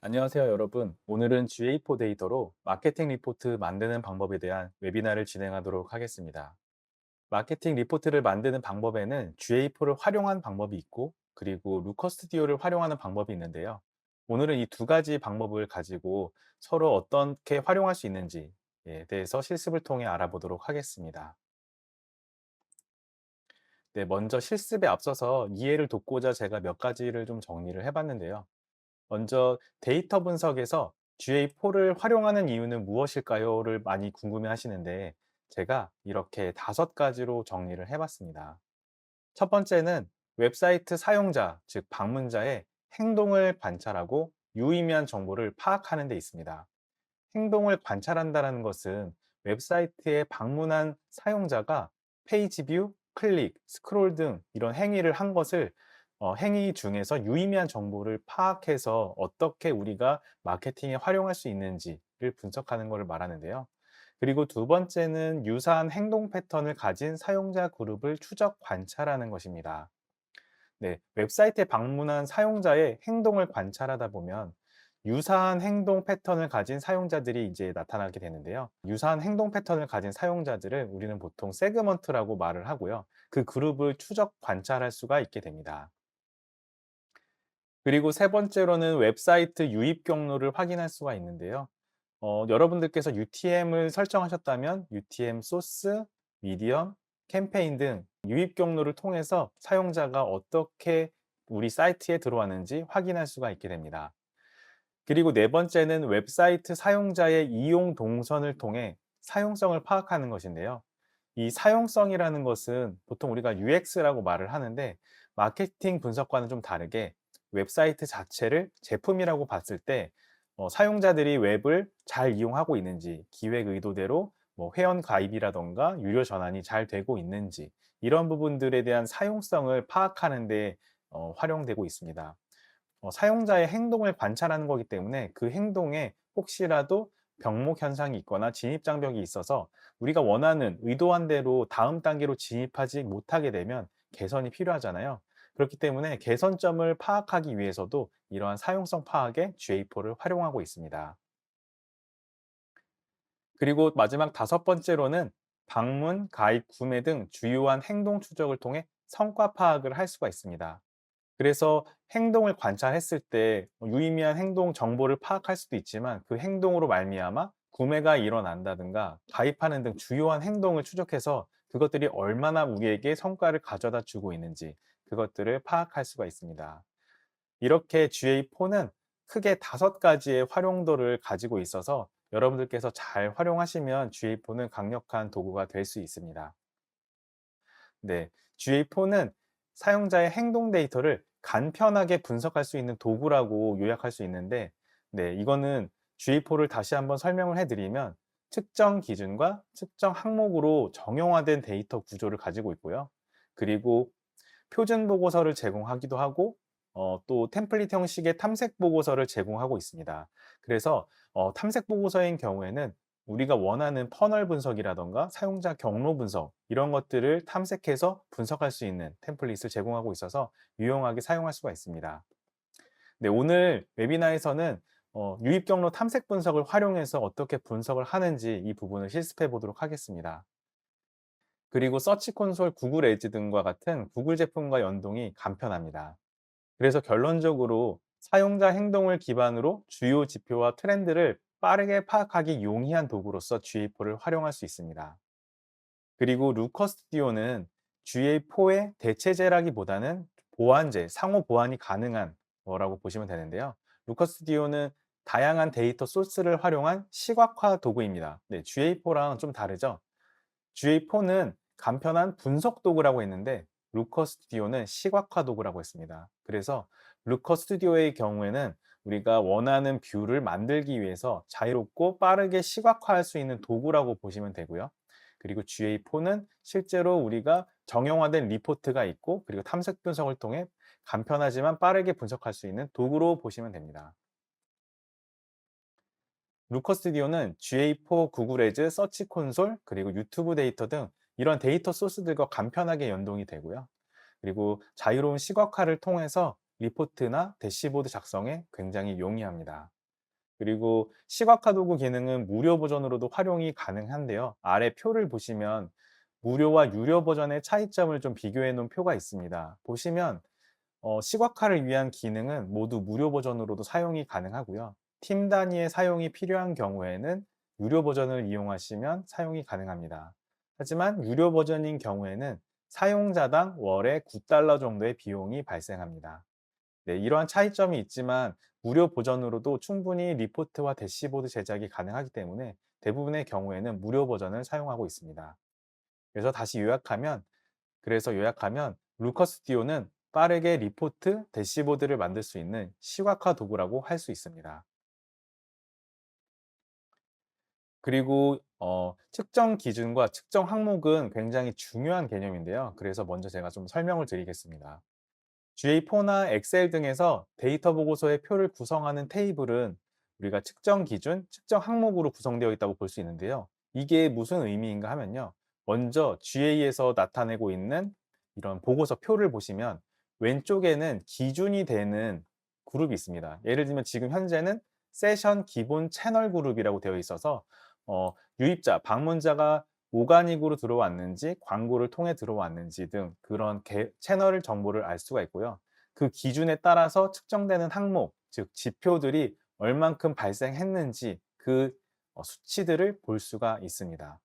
안녕하세요, 여러분. 오늘은 GA4 데이터로 마케팅 리포트 만드는 방법에 대한 웨비나를 진행하도록 하겠습니다. 마케팅 리포트를 만드는 방법에는 GA4를 활용한 방법이 있고, 그리고 루커 스튜디오를 활용하는 방법이 있는데요. 오늘은 이 두 가지 방법을 가지고 서로 어떻게 활용할 수 있는지에 대해서 실습을 통해 알아보도록 하겠습니다. 네, 먼저 실습에 앞서서 이해를 돕고자 제가 몇 가지를 좀 정리를 해봤는데요. 먼저 데이터 분석에서 GA4를 활용하는 이유는 무엇일까요?를 많이 궁금해 하시는데 제가 이렇게 5가지로 정리를 해봤습니다. 첫 번째는 웹사이트 사용자, 즉 방문자의 행동을 관찰하고 유의미한 정보를 파악하는 데 있습니다. 행동을 관찰한다는 것은 웹사이트에 방문한 사용자가 페이지 뷰, 클릭, 스크롤 등 이런 행위를 한 것을 행위 중에서 유의미한 정보를 파악해서 어떻게 우리가 마케팅에 활용할 수 있는지를 분석하는 것을 말하는데요. 그리고 두 번째는 유사한 행동 패턴을 가진 사용자 그룹을 추적 관찰하는 것입니다. 네, 웹사이트에 방문한 사용자의 행동을 관찰하다 보면 유사한 행동 패턴을 가진 사용자들이 이제 나타나게 되는데요. 유사한 행동 패턴을 가진 사용자들을 우리는 보통 세그먼트라고 말을 하고요. 그 그룹을 추적 관찰할 수가 있게 됩니다. 그리고 세 번째로는 웹사이트 유입 경로를 확인할 수가 있는데요. 여러분들께서 UTM을 설정하셨다면 UTM 소스, 미디엄, 캠페인 등 유입 경로를 통해서 사용자가 어떻게 우리 사이트에 들어왔는지 확인할 수가 있게 됩니다. 그리고 네 번째는 웹사이트 사용자의 이용 동선을 통해 사용성을 파악하는 것인데요. 이 사용성이라는 것은 보통 우리가 UX라고 말을 하는데 마케팅 분석과는 좀 다르게 웹사이트 자체를 제품이라고 봤을 때 사용자들이 웹을 잘 이용하고 있는지, 기획 의도대로 뭐 회원 가입이라던가 유료 전환이 잘 되고 있는지 이런 부분들에 대한 사용성을 파악하는 데 활용되고 있습니다. 사용자의 행동을 관찰하는 거기 때문에 그 행동에 혹시라도 병목 현상이 있거나 진입 장벽이 있어서 우리가 원하는 의도한 대로 다음 단계로 진입하지 못하게 되면 개선이 필요하잖아요. 그렇기 때문에 개선점을 파악하기 위해서도 이러한 사용성 파악에 GA4를 활용하고 있습니다. 그리고 마지막 다섯 번째로는 방문, 가입, 구매 등 주요한 행동 추적을 통해 성과 파악을 할 수가 있습니다. 그래서 행동을 관찰했을 때 유의미한 행동 정보를 파악할 수도 있지만 그 행동으로 말미암아 구매가 일어난다든가 가입하는 등 주요한 행동을 추적해서 그것들이 얼마나 우리에게 성과를 가져다 주고 있는지 그것들을 파악할 수가 있습니다. 이렇게 GA4는 크게 5가지의 활용도를 가지고 있어서 여러분들께서 잘 활용하시면 GA4는 강력한 도구가 될 수 있습니다. 네, GA4는 사용자의 행동 데이터를 간편하게 분석할 수 있는 도구라고 요약할 수 있는데, 네, 이거는 GA4를 다시 한번 설명을 해드리면 특정 기준과 특정 항목으로 정형화된 데이터 구조를 가지고 있고요. 그리고 표준 보고서를 제공하기도 하고, 또 템플릿 형식의 탐색 보고서를 제공하고 있습니다. 그래서 탐색 보고서인 경우에는 우리가 원하는 퍼널 분석이라던가 사용자 경로 분석 이런 것들을 탐색해서 분석할 수 있는 템플릿을 제공하고 있어서 유용하게 사용할 수가 있습니다. 네, 오늘 웨비나에서는 유입 경로 탐색 분석을 활용해서 어떻게 분석을 하는지 이 부분을 실습해 보도록 하겠습니다. 그리고 서치 콘솔, 구글 에즈 등과 같은 구글 제품과 연동이 간편합니다. 그래서 결론적으로 사용자 행동을 기반으로 주요 지표와 트렌드를 빠르게 파악하기 용이한 도구로서 GA4를 활용할 수 있습니다. 그리고 루커 스튜디오는 GA4의 대체제라기보다는 보완제, 상호 보완이 가능한 거라고 보시면 되는데요. 루커 스튜디오는 다양한 데이터 소스를 활용한 시각화 도구입니다. 네, GA4랑 좀 다르죠? GA4는 간편한 분석 도구라고 했는데 루커 스튜디오는 시각화 도구라고 했습니다. 그래서 루커 스튜디오의 경우에는 우리가 원하는 뷰를 만들기 위해서 자유롭고 빠르게 시각화할 수 있는 도구라고 보시면 되고요. 그리고 GA4는 실제로 우리가 정형화된 리포트가 있고 그리고 탐색 분석을 통해 간편하지만 빠르게 분석할 수 있는 도구로 보시면 됩니다. 루커 스튜디오는 GA4, 구글 에즈, 서치 콘솔, 그리고 유튜브 데이터 등 이런 데이터 소스들과 간편하게 연동이 되고요. 그리고 자유로운 시각화를 통해서 리포트나 대시보드 작성에 굉장히 용이합니다. 그리고 시각화 도구 기능은 무료 버전으로도 활용이 가능한데요. 아래 표를 보시면 무료와 유료 버전의 차이점을 좀 비교해 놓은 표가 있습니다. 보시면 시각화를 위한 기능은 모두 무료 버전으로도 사용이 가능하고요. 팀 단위의 사용이 필요한 경우에는 유료 버전을 이용하시면 사용이 가능합니다. 하지만 유료 버전인 경우에는 사용자당 월에 9달러 정도의 비용이 발생합니다. 네, 이러한 차이점이 있지만 무료 버전으로도 충분히 리포트와 대시보드 제작이 가능하기 때문에 대부분의 경우에는 무료 버전을 사용하고 있습니다. 그래서 다시 요약하면 루커 스튜디오는 빠르게 리포트, 대시보드를 만들 수 있는 시각화 도구라고 할 수 있습니다. 그리고 측정 기준과 측정 항목은 굉장히 중요한 개념인데요. 그래서 먼저 제가 좀 설명을 드리겠습니다. GA4나 엑셀 등에서 데이터 보고서의 표를 구성하는 테이블은 우리가 측정 기준, 측정 항목으로 구성되어 있다고 볼 수 있는데요. 이게 무슨 의미인가 하면요. 먼저 GA에서 나타내고 있는 이런 보고서 표를 보시면 왼쪽에는 기준이 되는 그룹이 있습니다. 예를 들면 지금 현재는 세션 기본 채널 그룹이라고 되어 있어서 유입자, 방문자가 오가닉으로 들어왔는지 광고를 통해 들어왔는지 등 그런 채널 정보를 알 수가 있고요. 그 기준에 따라서 측정되는 항목, 즉 지표들이 얼만큼 발생했는지 그 수치들을 볼 수가 있습니다.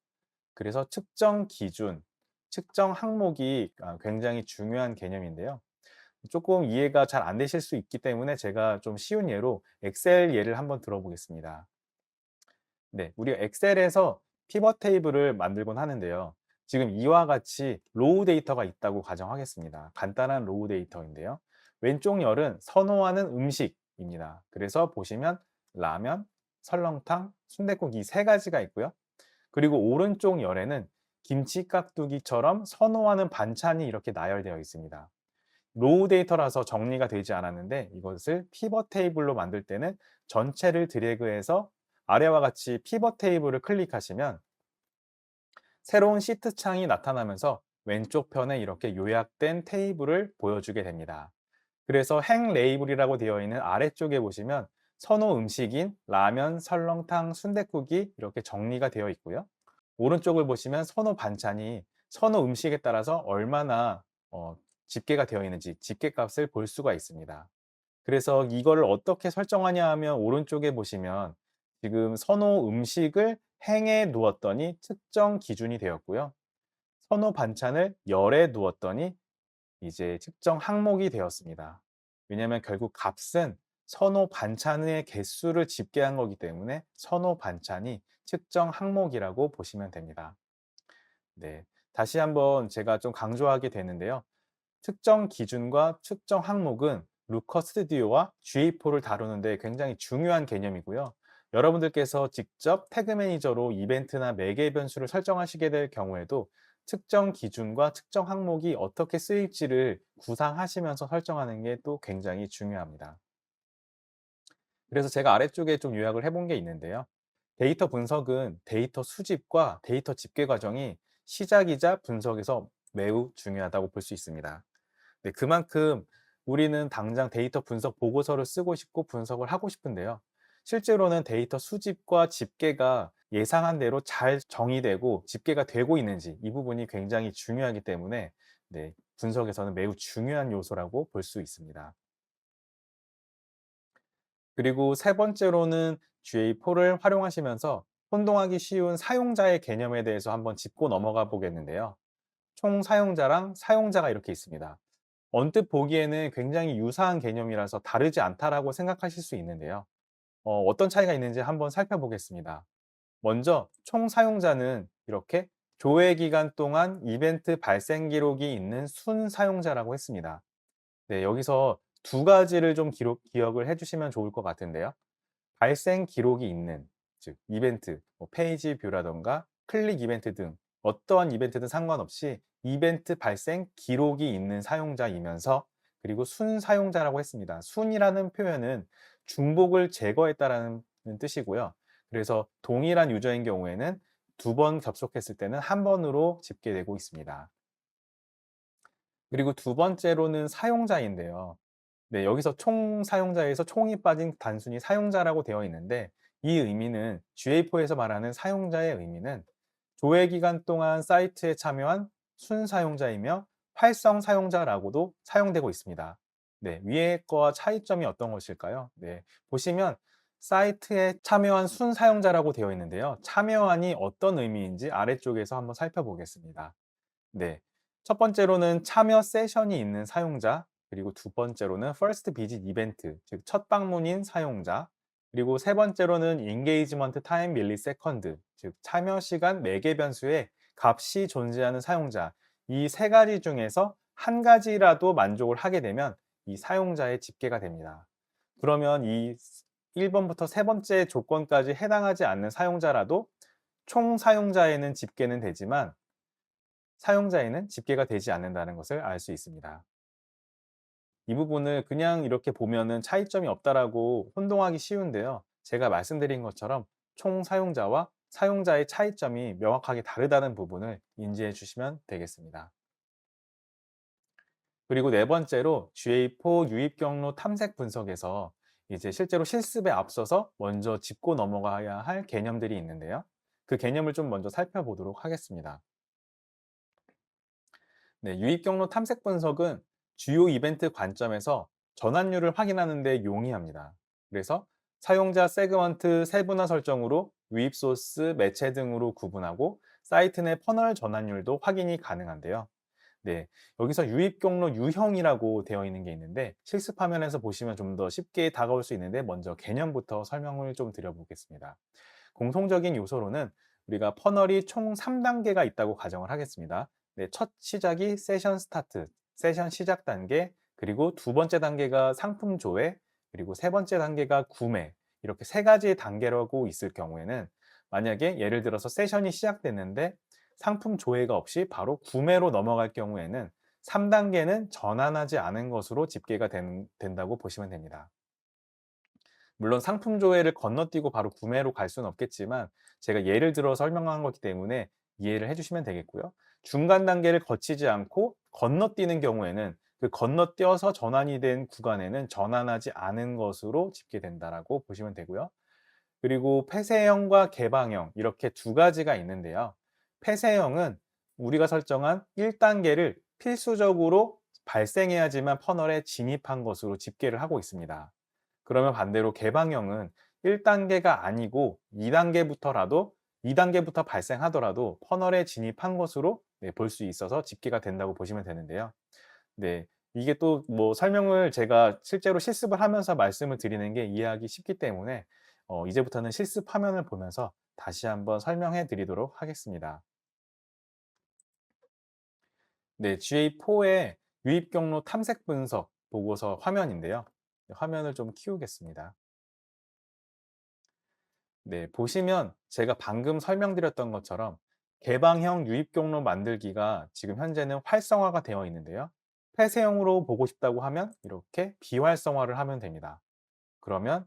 그래서 측정 기준, 측정 항목이 굉장히 중요한 개념인데요. 조금 이해가 잘 안 되실 수 있기 때문에 제가 좀 쉬운 예로 엑셀 예를 한번 들어보겠습니다. 네. 우리가 엑셀에서 피벗 테이블을 만들곤 하는데요. 지금 이와 같이 로우 데이터가 있다고 가정하겠습니다. 간단한 로우 데이터인데요. 왼쪽 열은 선호하는 음식입니다. 그래서 보시면 라면, 설렁탕, 순댓국 이 세 가지가 있고요. 그리고 오른쪽 열에는 김치 깍두기처럼 선호하는 반찬이 이렇게 나열되어 있습니다. 로우 데이터라서 정리가 되지 않았는데 이것을 피벗 테이블로 만들 때는 전체를 드래그해서 아래와 같이 피벗 테이블을 클릭하시면 새로운 시트 창이 나타나면서 왼쪽 편에 이렇게 요약된 테이블을 보여주게 됩니다. 그래서 행 레이블이라고 되어 있는 아래쪽에 보시면 선호 음식인 라면, 설렁탕, 순댓국이 이렇게 정리가 되어 있고요. 오른쪽을 보시면 선호 반찬이 선호 음식에 따라서 얼마나 집계가 되어 있는지 집계값을 볼 수가 있습니다. 그래서 이거를 어떻게 설정하냐 하면 오른쪽에 보시면 지금 선호 음식을 행에 두었더니 측정 기준이 되었고요. 선호 반찬을 열에 두었더니 이제 측정 항목이 되었습니다. 왜냐하면 결국 값은 선호 반찬의 개수를 집계한 거기 때문에 선호 반찬이 측정 항목이라고 보시면 됩니다. 네. 다시 한번 제가 좀 강조하게 되는데요. 특정 기준과 측정 항목은 루커 스튜디오와 GA4를 다루는데 굉장히 중요한 개념이고요. 여러분들께서 직접 태그 매니저로 이벤트나 매개 변수를 설정하시게 될 경우에도 특정 기준과 특정 항목이 어떻게 쓰일지를 구상하시면서 설정하는 게 또 굉장히 중요합니다. 그래서 제가 아래쪽에 좀 요약을 해본 게 있는데요. 데이터 분석은 데이터 수집과 데이터 집계 과정이 시작이자 분석에서 매우 중요하다고 볼 수 있습니다. 네, 그만큼 우리는 당장 데이터 분석 보고서를 쓰고 싶고 분석을 하고 싶은데요. 실제로는 데이터 수집과 집계가 예상한 대로 잘 정의되고 집계가 되고 있는지 이 부분이 굉장히 중요하기 때문에 네, 분석에서는 매우 중요한 요소라고 볼 수 있습니다. 그리고 세 번째로는 GA4를 활용하시면서 혼동하기 쉬운 사용자의 개념에 대해서 한번 짚고 넘어가 보겠는데요. 총 사용자랑 사용자가 이렇게 있습니다. 언뜻 보기에는 굉장히 유사한 개념이라서 다르지 않다라고 생각하실 수 있는데요. 어떤 차이가 있는지 한번 살펴보겠습니다. 먼저 총 사용자는 이렇게 조회 기간 동안 이벤트 발생 기록이 있는 순 사용자라고 했습니다. 네, 여기서 두 가지를 좀 기억을 해주시면 좋을 것 같은데요. 발생 기록이 있는, 즉 이벤트, 뭐 페이지 뷰라던가 클릭 이벤트 등 어떠한 이벤트든 상관없이 이벤트 발생 기록이 있는 사용자이면서 그리고 순 사용자라고 했습니다. 순이라는 표현은 중복을 제거했다라는 뜻이고요. 그래서 동일한 유저인 경우에는 두 번 접속했을 때는 한 번으로 집계되고 있습니다. 그리고 두 번째로는 사용자인데요. 네, 여기서 총 사용자에서 총이 빠진 단순히 사용자라고 되어 있는데 이 의미는 GA4에서 말하는 사용자의 의미는 조회 기간 동안 사이트에 참여한 순 사용자이며 활성 사용자라고도 사용되고 있습니다. 네, 위의 거와 차이점이 어떤 것일까요? 네, 보시면 사이트에 참여한 순 사용자라고 되어 있는데요. 참여한이 어떤 의미인지 아래쪽에서 한번 살펴보겠습니다. 네. 첫 번째로는 참여 세션이 있는 사용자, 그리고 두 번째로는 first visit 이벤트, 즉 첫 방문인 사용자, 그리고 세 번째로는 engagement time millisecond, 즉 참여 시간 매개 변수에 값이 존재하는 사용자. 이 세 가지 중에서 한 가지라도 만족을 하게 되면 이 사용자의 집계가 됩니다. 그러면 이 1번부터 세 번째 조건까지 해당하지 않는 사용자라도 총 사용자에는 집계는 되지만 사용자에는 집계가 되지 않는다는 것을 알 수 있습니다. 이 부분을 그냥 이렇게 보면은 차이점이 없다라고 혼동하기 쉬운데요. 제가 말씀드린 것처럼 총 사용자와 사용자의 차이점이 명확하게 다르다는 부분을 인지해 주시면 되겠습니다. 그리고 네 번째로 GA4 유입 경로 탐색 분석에서 이제 실제로 실습에 앞서서 먼저 짚고 넘어가야 할 개념들이 있는데요. 그 개념을 좀 먼저 살펴보도록 하겠습니다. 네, 유입 경로 탐색 분석은 주요 이벤트 관점에서 전환율을 확인하는 데 용이합니다. 그래서 사용자 세그먼트 세분화 설정으로 유입 소스, 매체 등으로 구분하고 사이트 내 퍼널 전환율도 확인이 가능한데요. 네, 여기서 유입 경로 유형이라고 되어 있는 게 있는데 실습 화면에서 보시면 좀 더 쉽게 다가올 수 있는데 먼저 개념부터 설명을 좀 드려보겠습니다. 공통적인 요소로는 우리가 퍼널이 총 3단계가 있다고 가정을 하겠습니다. 네, 첫 시작이 세션 스타트, 세션 시작 단계, 그리고 두 번째 단계가 상품 조회, 그리고 세 번째 단계가 구매, 이렇게 세 가지의 단계라고 있을 경우에는 만약에 예를 들어서 세션이 시작됐는데 상품 조회가 없이 바로 구매로 넘어갈 경우에는 3단계는 전환하지 않은 것으로 집계가 된다고 보시면 됩니다. 물론 상품 조회를 건너뛰고 바로 구매로 갈 수는 없겠지만 제가 예를 들어 설명한 거기 때문에 이해를 해 주시면 되겠고요. 중간 단계를 거치지 않고 건너뛰는 경우에는 그 건너뛰어서 전환이 된 구간에는 전환하지 않은 것으로 집계된다라고 보시면 되고요. 그리고 폐쇄형과 개방형 이렇게 두 가지가 있는데요. 폐쇄형은 우리가 설정한 1단계를 필수적으로 발생해야지만 퍼널에 진입한 것으로 집계를 하고 있습니다. 그러면 반대로 개방형은 1단계가 아니고 2단계부터라도 2단계부터 발생하더라도 퍼널에 진입한 것으로 네, 볼 수 있어서 집계가 된다고 보시면 되는데요. 네. 이게 또 뭐 설명을 제가 실제로 실습을 하면서 말씀을 드리는 게 이해하기 쉽기 때문에 이제부터는 실습 화면을 보면서 다시 한번 설명해 드리도록 하겠습니다. 네. GA4의 유입 경로 탐색 분석 보고서 화면인데요. 네, 화면을 좀 키우겠습니다. 네. 보시면 제가 방금 설명드렸던 것처럼 개방형 유입 경로 만들기가 지금 현재는 활성화가 되어 있는데요. 폐쇄형으로 보고 싶다고 하면 이렇게 비활성화를 하면 됩니다. 그러면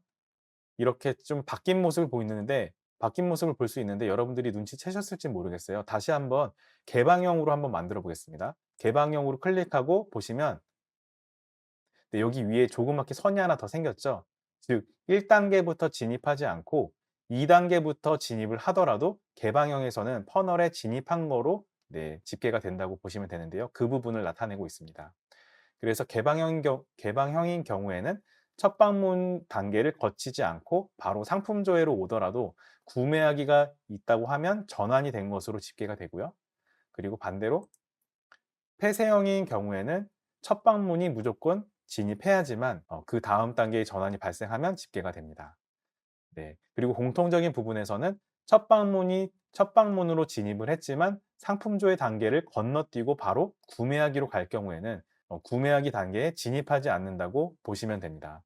이렇게 좀 바뀐 모습을 보이는데 바뀐 모습을 볼 수 있는데 여러분들이 눈치채셨을지 모르겠어요. 다시 한번 개방형으로 한번 만들어 보겠습니다. 개방형으로 클릭하고 보시면 네, 여기 위에 조그맣게 선이 하나 더 생겼죠. 즉 1단계부터 진입하지 않고 2단계부터 진입을 하더라도 개방형에서는 퍼널에 진입한 거로 네, 집계가 된다고 보시면 되는데요. 그 부분을 나타내고 있습니다. 그래서 개방형인 경우에는 첫 방문 단계를 거치지 않고 바로 상품 조회로 오더라도 구매하기가 있다고 하면 전환이 된 것으로 집계가 되고요. 그리고 반대로 폐쇄형인 경우에는 첫 방문이 무조건 진입해야지만 그 다음 단계의 전환이 발생하면 집계가 됩니다. 네. 그리고 공통적인 부분에서는 첫 방문으로 진입을 했지만 상품 조회 단계를 건너뛰고 바로 구매하기로 갈 경우에는 구매하기 단계에 진입하지 않는다고 보시면 됩니다.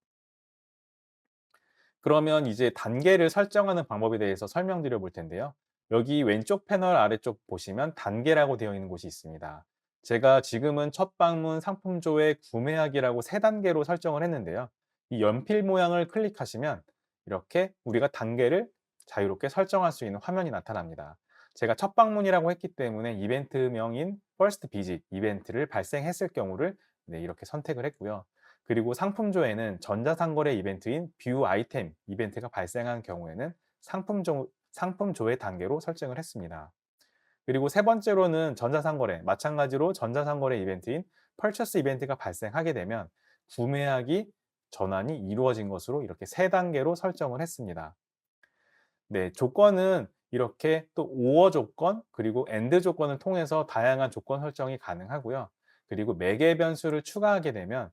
그러면 이제 단계를 설정하는 방법에 대해서 설명드려 볼 텐데요. 여기 왼쪽 패널 아래쪽 보시면 단계라고 되어 있는 곳이 있습니다. 제가 지금은 첫 방문 상품 조회 구매하기라고 세 단계로 설정을 했는데요. 이 연필 모양을 클릭하시면 이렇게 우리가 단계를 자유롭게 설정할 수 있는 화면이 나타납니다. 제가 첫 방문이라고 했기 때문에 이벤트명인 First Visit 이벤트를 발생했을 경우를 네, 이렇게 선택을 했고요. 그리고 상품조에는 전자상거래 이벤트인 뷰 아이템 이벤트가 발생한 경우에는 상품조회 단계로 설정을 했습니다. 그리고 세 번째로는 전자상거래, 마찬가지로 전자상거래 이벤트인 펄처스 이벤트가 발생하게 되면 구매하기 전환이 이루어진 것으로 이렇게 세 단계로 설정을 했습니다. 네, 조건은 이렇게 또 오어 조건 그리고 엔드 조건을 통해서 다양한 조건 설정이 가능하고요. 그리고 매개 변수를 추가하게 되면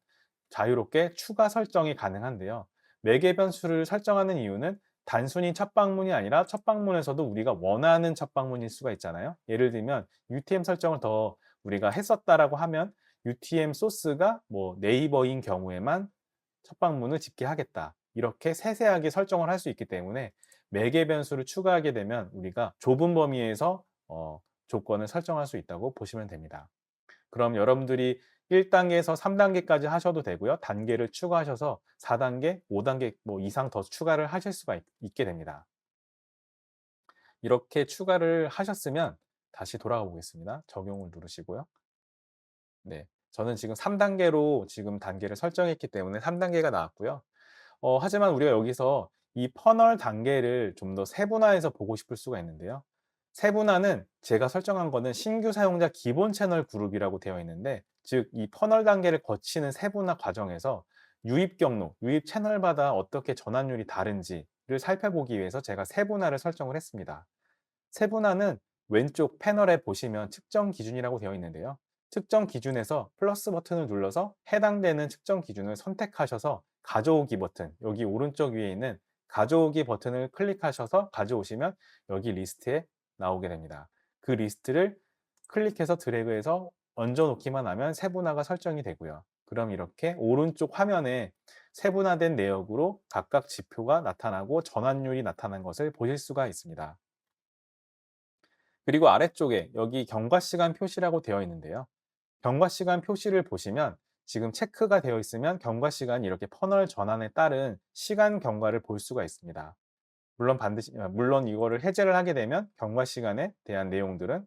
자유롭게 추가 설정이 가능한데요. 매개 변수를 설정하는 이유는 단순히 첫 방문이 아니라 첫 방문에서도 우리가 원하는 첫 방문일 수가 있잖아요. 예를 들면 UTM 설정을 더 우리가 했었다라고 하면 UTM 소스가 뭐 네이버인 경우에만 첫 방문을 집계하겠다. 이렇게 세세하게 설정을 할 수 있기 때문에 매개 변수를 추가하게 되면 우리가 좁은 범위에서 조건을 설정할 수 있다고 보시면 됩니다. 그럼 여러분들이 1 단계에서 3 단계까지 하셔도 되고요. 단계를 추가하셔서 4 단계, 5 단계 뭐 이상 더 추가를 하실 수가 있게 됩니다. 이렇게 추가를 하셨으면 다시 돌아가 보겠습니다. 적용을 누르시고요. 네. 저는 지금 3 단계로 지금 단계를 설정했기 때문에 3 단계가 나왔고요. 하지만 우리가 여기서 이 퍼널 단계를 좀 더 세분화해서 보고 싶을 수가 있는데요. 세분화는 제가 설정한 거는 신규 사용자 기본 채널 그룹이라고 되어 있는데, 즉 이 퍼널 단계를 거치는 세분화 과정에서 유입 경로, 유입 채널마다 어떻게 전환율이 다른지를 살펴보기 위해서 제가 세분화를 설정을 했습니다. 세분화는 왼쪽 패널에 보시면 측정 기준이라고 되어 있는데요. 측정 기준에서 플러스 버튼을 눌러서 해당되는 측정 기준을 선택하셔서 가져오기 버튼, 여기 오른쪽 위에 있는 가져오기 버튼을 클릭하셔서 가져오시면 여기 리스트에 나오게 됩니다. 그 리스트를 클릭해서 드래그해서 얹어 놓기만 하면 세분화가 설정이 되고요. 그럼 이렇게 오른쪽 화면에 세분화된 내역으로 각각 지표가 나타나고 전환율이 나타난 것을 보실 수가 있습니다. 그리고 아래쪽에 여기 경과 시간 표시라고 되어 있는데요. 경과 시간 표시를 보시면 지금 체크가 되어 있으면 경과 시간이 이렇게 퍼널 전환에 따른 시간 경과를 볼 수가 있습니다. 물론 이거를 해제를 하게 되면 경과 시간에 대한 내용들은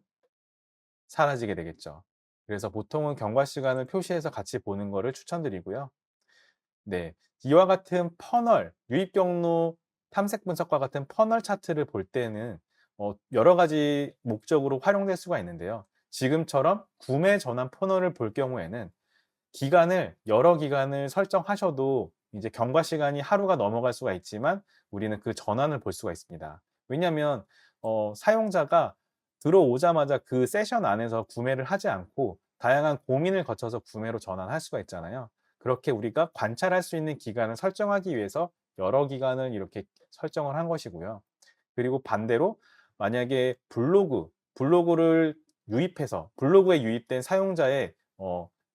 사라지게 되겠죠. 그래서 보통은 경과 시간을 표시해서 같이 보는 거를 추천드리고요. 네. 이와 같은 퍼널, 유입 경로 탐색 분석과 같은 퍼널 차트를 볼 때는 여러 가지 목적으로 활용될 수가 있는데요. 지금처럼 구매 전환 퍼널을 볼 경우에는 여러 기간을 설정하셔도 이제 경과 시간이 하루가 넘어갈 수가 있지만 우리는 그 전환을 볼 수가 있습니다. 왜냐하면 사용자가 들어오자마자 그 세션 안에서 구매를 하지 않고 다양한 고민을 거쳐서 구매로 전환할 수가 있잖아요. 그렇게 우리가 관찰할 수 있는 기간을 설정하기 위해서 여러 기간을 이렇게 설정을 한 것이고요. 그리고 반대로 만약에 블로그를 유입해서 블로그에 유입된 사용자의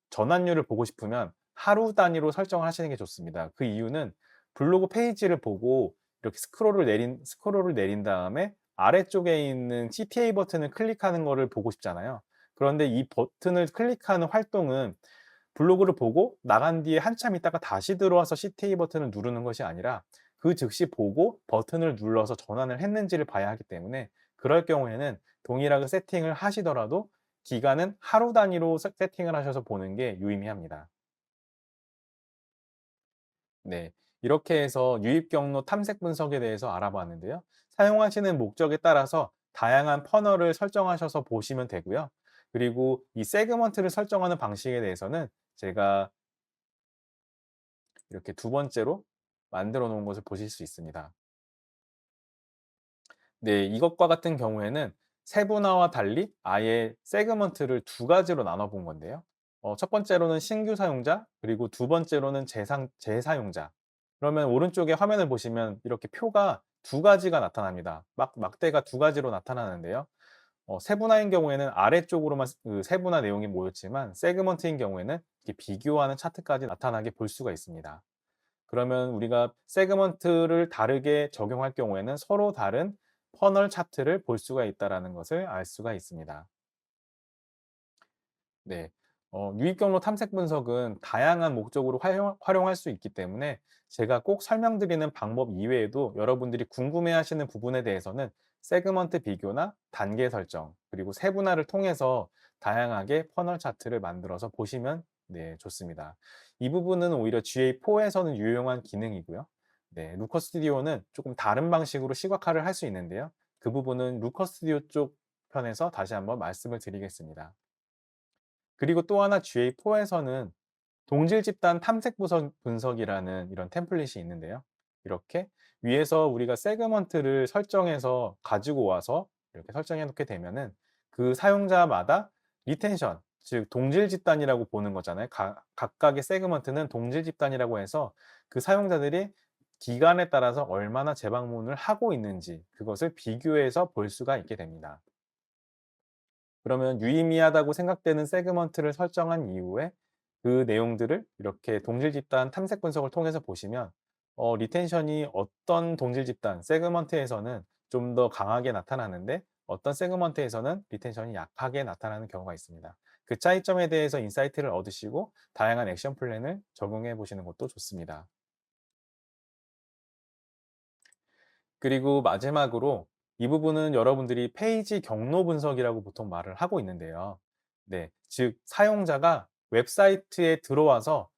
전환율을 보고 싶으면 하루 단위로 설정을 하시는 게 좋습니다. 그 이유는 블로그 페이지를 보고 이렇게 스크롤을 내린 다음에 아래쪽에 있는 CTA 버튼을 클릭하는 거를 보고 싶잖아요. 그런데 이 버튼을 클릭하는 활동은 블로그를 보고 나간 뒤에 한참 있다가 다시 들어와서 CTA 버튼을 누르는 것이 아니라 그 즉시 보고 버튼을 눌러서 전환을 했는지를 봐야 하기 때문에, 그럴 경우에는 동일하게 세팅을 하시더라도 기간은 하루 단위로 세팅을 하셔서 보는 게 유의미합니다. 네. 이렇게 해서 유입 경로 탐색 분석에 대해서 알아봤는데요. 사용하시는 목적에 따라서 다양한 퍼널을 설정하셔서 보시면 되고요. 그리고 이 세그먼트를 설정하는 방식에 대해서는 제가 이렇게 두 번째로 만들어 놓은 것을 보실 수 있습니다. 네, 이것과 같은 경우에는 세분화와 달리 아예 세그먼트를 두 가지로 나눠 본 건데요. 첫 번째로는 신규 사용자, 그리고 두 번째로는 재사용자. 그러면 오른쪽에 화면을 보시면 이렇게 표가 두 가지가 나타납니다. 막대가 두 가지로 나타나는데요. 세분화인 경우에는 아래쪽으로만 그 세분화 내용이 모였지만 세그먼트인 경우에는 이렇게 비교하는 차트까지 나타나게 볼 수가 있습니다. 그러면 우리가 세그먼트를 다르게 적용할 경우에는 서로 다른 퍼널 차트를 볼 수가 있다라는 것을 알 수가 있습니다. 네. 유입 경로 탐색 분석은 다양한 목적으로 활용할 수 있기 때문에 제가 꼭 설명드리는 방법 이외에도 여러분들이 궁금해하시는 부분에 대해서는 세그먼트 비교나 단계 설정, 그리고 세분화를 통해서 다양하게 퍼널 차트를 만들어서 보시면 네, 좋습니다. 이 부분은 오히려 GA4에서는 유용한 기능이고요. 네, 루커 스튜디오는 조금 다른 방식으로 시각화를 할 수 있는데요. 그 부분은 루커 스튜디오 쪽 편에서 다시 한번 말씀을 드리겠습니다. 그리고 또 하나 GA4에서는 동질 집단 탐색 분석이라는 이런 템플릿이 있는데요. 이렇게 위에서 우리가 세그먼트를 설정해서 가지고 와서 이렇게 설정해 놓게 되면은 그 사용자마다 리텐션, 즉 동질 집단이라고 보는 거잖아요. 각각의 세그먼트는 동질 집단이라고 해서 그 사용자들이 기간에 따라서 얼마나 재방문을 하고 있는지 그것을 비교해서 볼 수가 있게 됩니다. 그러면 유의미하다고 생각되는 세그먼트를 설정한 이후에 그 내용들을 이렇게 동질 집단 탐색 분석을 통해서 보시면 리텐션이 어떤 동질 집단 세그먼트에서는 좀 더 강하게 나타나는데 어떤 세그먼트에서는 리텐션이 약하게 나타나는 경우가 있습니다. 그 차이점에 대해서 인사이트를 얻으시고 다양한 액션 플랜을 적용해 보시는 것도 좋습니다. 그리고 마지막으로 이 부분은 여러분들이 페이지 경로 분석이라고 보통 말을 하고 있는데요. 네. 즉 사용자가 웹사이트에 들어와서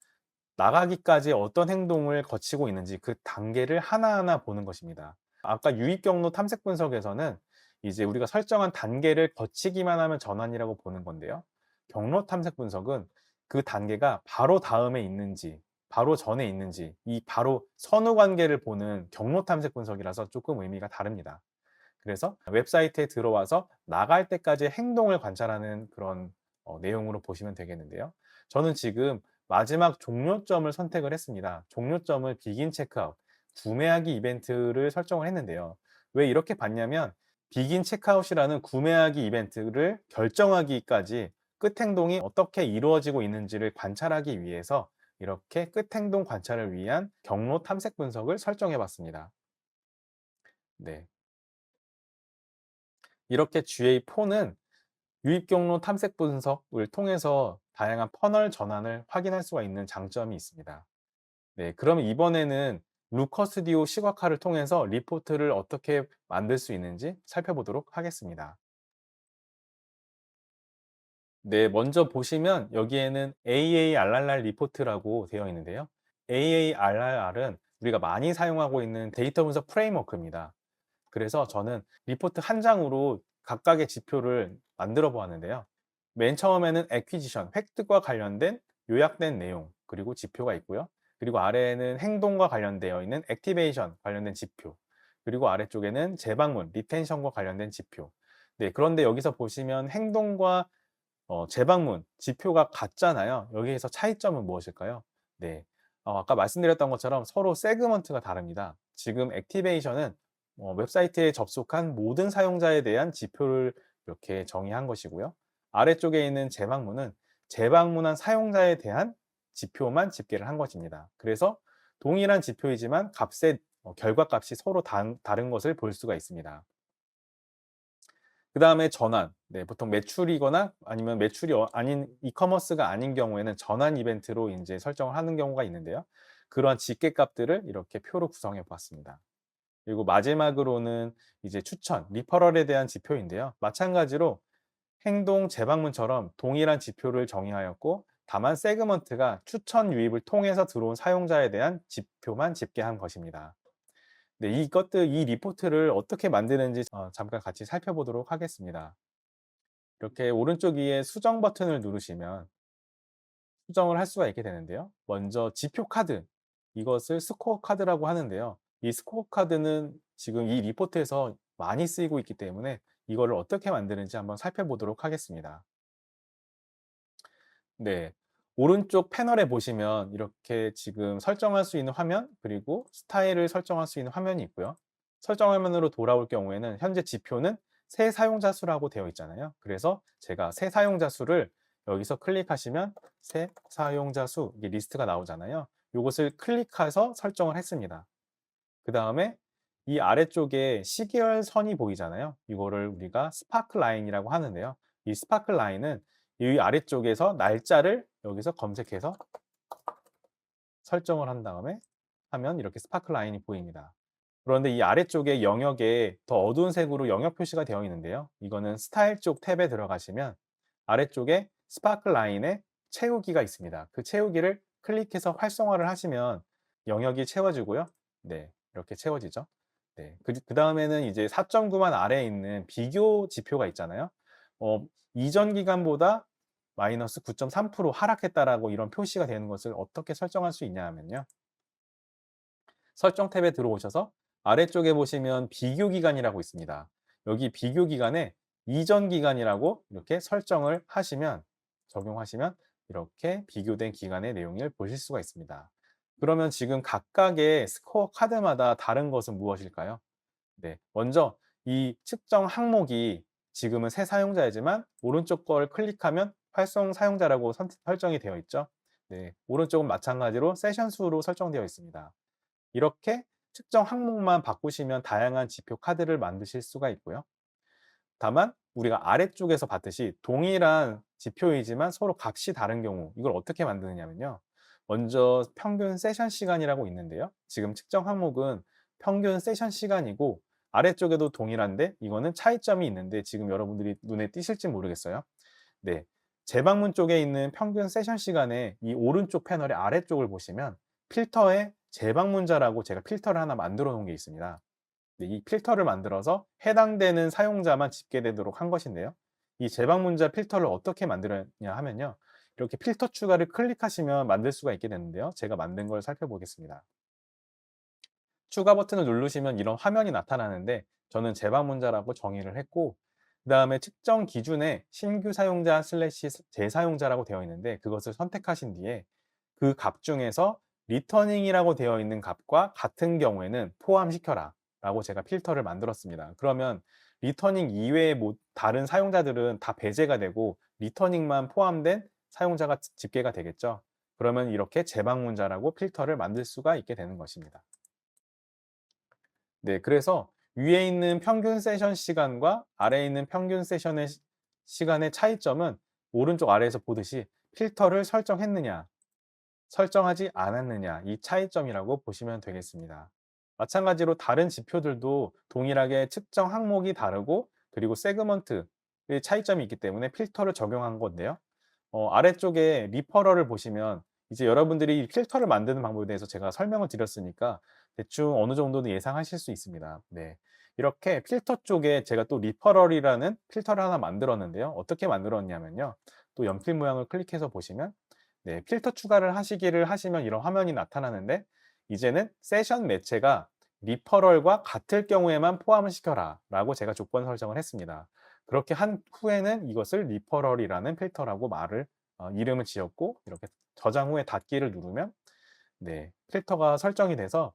나가기까지 어떤 행동을 거치고 있는지 그 단계를 하나하나 보는 것입니다. 아까 유입 경로 탐색 분석에서는 이제 우리가 설정한 단계를 거치기만 하면 전환이라고 보는 건데요. 경로 탐색 분석은 그 단계가 바로 다음에 있는지, 바로 전에 있는지, 이 바로 선후 관계를 보는 경로 탐색 분석이라서 조금 의미가 다릅니다. 그래서 웹사이트에 들어와서 나갈 때까지의 행동을 관찰하는 그런 내용으로 보시면 되겠는데요. 저는 지금 마지막 종료점을 선택을 했습니다. 종료점을 비긴 체크아웃, 구매하기 이벤트를 설정을 했는데요. 왜 이렇게 봤냐면 비긴 체크아웃이라는 구매하기 이벤트를 결정하기까지 끝 행동이 어떻게 이루어지고 있는지를 관찰하기 위해서 이렇게 끝 행동 관찰을 위한 경로 탐색 분석을 설정해 봤습니다. 네. 이렇게 GA4는 유입 경로 탐색 분석을 통해서 다양한 퍼널 전환을 확인할 수가 있는 장점이 있습니다. 네, 그러면 이번에는 루커 스튜디오 시각화를 통해서 리포트를 어떻게 만들 수 있는지 살펴보도록 하겠습니다. 네, 먼저 보시면 여기에는 AARRR 리포트라고 되어 있는데요. AARRR은 우리가 많이 사용하고 있는 데이터 분석 프레임워크입니다. 그래서 저는 리포트 한 장으로 각각의 지표를 만들어 보았는데요. 맨 처음에는 액퀴지션, 획득과 관련된 요약된 내용, 그리고 지표가 있고요. 그리고 아래에는 행동과 관련되어 있는 액티베이션 관련된 지표, 그리고 아래쪽에는 재방문, 리텐션과 관련된 지표. 네, 그런데 여기서 보시면 행동과 재방문, 지표가 같잖아요. 여기에서 차이점은 무엇일까요? 네. 아까 말씀드렸던 것처럼 서로 세그먼트가 다릅니다. 지금 액티베이션은 웹사이트에 접속한 모든 사용자에 대한 지표를 이렇게 정의한 것이고요. 아래쪽에 있는 재방문은 재방문한 사용자에 대한 지표만 집계를 한 것입니다. 그래서 동일한 지표이지만 값의 결과값이 서로 다른 것을 볼 수가 있습니다. 그다음에 전환. 네, 보통 매출이거나 아니면 매출이 아닌 이커머스가 아닌 경우에는 전환 이벤트로 인제 설정을 하는 경우가 있는데요. 그러한 집계값들을 이렇게 표로 구성해 보았습니다. 그리고 마지막으로는 이제 추천, 리퍼럴에 대한 지표인데요. 마찬가지로 행동 재방문처럼 동일한 지표를 정의하였고 다만 세그먼트가 추천 유입을 통해서 들어온 사용자에 대한 지표만 집계한 것입니다. 네, 이 리포트를 어떻게 만드는지 잠깐 같이 살펴보도록 하겠습니다. 이렇게 오른쪽 위에 수정 버튼을 누르시면 수정을 할 수가 있게 되는데요. 먼저 지표 카드, 이것을 스코어 카드라고 하는데요. 이 스코어 카드는 지금 이 리포트에서 많이 쓰이고 있기 때문에 이거를 어떻게 만드는지 한번 살펴보도록 하겠습니다. 네. 오른쪽 패널에 보시면 이렇게 지금 설정할 수 있는 화면, 그리고 스타일을 설정할 수 있는 화면이 있고요. 설정 화면으로 돌아올 경우에는 현재 지표는 새 사용자 수라고 되어 있잖아요. 그래서 제가 새 사용자 수를 여기서 클릭하시면 새 사용자 수, 이게 리스트가 나오잖아요. 요것을 클릭해서 설정을 했습니다. 그다음에 이 아래쪽에 시계열 선이 보이잖아요. 이거를 우리가 스파크 라인이라고 하는데요. 이 스파크 라인은 이 아래쪽에서 날짜를 여기서 검색해서 설정을 한 다음에 하면 이렇게 스파크 라인이 보입니다. 그런데 이 아래쪽에 영역에 더 어두운 색으로 영역 표시가 되어 있는데요. 이거는 스타일 쪽 탭에 들어가시면 아래쪽에 스파크 라인에 채우기가 있습니다. 그 채우기를 클릭해서 활성화를 하시면 영역이 채워지고요. 네. 이렇게 채워지죠. 네. 그다음에는 이제 4.9만 아래에 있는 비교 지표가 있잖아요. 이전 기간보다 마이너스 9.3% 하락했다라고 이런 표시가 되는 것을 어떻게 설정할 수 있냐 하면요. 설정 탭에 들어오셔서 아래쪽에 보시면 비교 기간이라고 있습니다. 여기 비교 기간에 이전 기간이라고 이렇게 설정을 하시면 적용하시면 이렇게 비교된 기간의 내용을 보실 수가 있습니다. 그러면 지금 각각의 스코어 카드마다 다른 것은 무엇일까요? 네. 먼저 이 측정 항목이 지금은 새 사용자이지만 오른쪽 걸 클릭하면 활성 사용자라고 설정이 되어 있죠. 네. 오른쪽은 마찬가지로 세션 수로 설정되어 있습니다. 이렇게 측정 항목만 바꾸시면 다양한 지표 카드를 만드실 수가 있고요. 다만 우리가 아래쪽에서 봤듯이 동일한 지표이지만 서로 값이 다른 경우 이걸 어떻게 만드느냐면요. 먼저 평균 세션 시간이라고 있는데요. 지금 측정 항목은 평균 세션 시간이고 아래쪽에도 동일한데 이거는 차이점이 있는데 지금 여러분들이 눈에 띄실지 모르겠어요. 네. 재방문 쪽에 있는 평균 세션 시간에 이 오른쪽 패널의 아래쪽을 보시면 필터에 재방문자라고 제가 필터를 하나 만들어 놓은 게 있습니다. 네, 이 필터를 만들어서 해당되는 사용자만 집계되도록 한 것인데요. 이 재방문자 필터를 어떻게 만들었냐 하면요. 이렇게 필터 추가를 클릭하시면 만들 수가 있게 되는데요. 제가 만든 걸 살펴보겠습니다. 추가 버튼을 누르시면 이런 화면이 나타나는데 저는 재방문자라고 정의를 했고 그다음에 측정 기준에 신규 사용자 슬래시 재사용자라고 되어 있는데 그것을 선택하신 뒤에 그 값 중에서 리터닝이라고 되어 있는 값과 같은 경우에는 포함시켜라 라고 제가 필터를 만들었습니다. 그러면 리터닝 이외의 다른 사용자들은 다 배제가 되고 리터닝만 포함된 사용자가 집계가 되겠죠. 그러면 이렇게 재방문자라고 필터를 만들 수가 있게 되는 것입니다. 네, 그래서 위에 있는 평균 세션 시간과 아래에 있는 평균 세션의 시간의 차이점은 오른쪽 아래에서 보듯이 필터를 설정했느냐, 설정하지 않았느냐, 이 차이점이라고 보시면 되겠습니다. 마찬가지로 다른 지표들도 동일하게 측정 항목이 다르고 그리고 세그먼트의 차이점이 있기 때문에 필터를 적용한 건데요. 아래쪽에 리퍼럴을 보시면 이제 여러분들이 이 필터를 만드는 방법에 대해서 제가 설명을 드렸으니까 대충 어느 정도는 예상하실 수 있습니다. 네. 이렇게 필터 쪽에 제가 또 리퍼럴이라는 필터를 하나 만들었는데요. 어떻게 만들었냐면요. 또 연필 모양을 클릭해서 보시면 네, 필터 추가를 하시기를 하시면 이런 화면이 나타나는데 이제는 세션 매체가 리퍼럴과 같을 경우에만 포함을 시켜라 라고 제가 조건 설정을 했습니다. 그렇게 한 후에는 이것을 리퍼럴이라는 필터라고 이름을 지었고 이렇게 저장 후에 닫기를 누르면 네, 필터가 설정이 돼서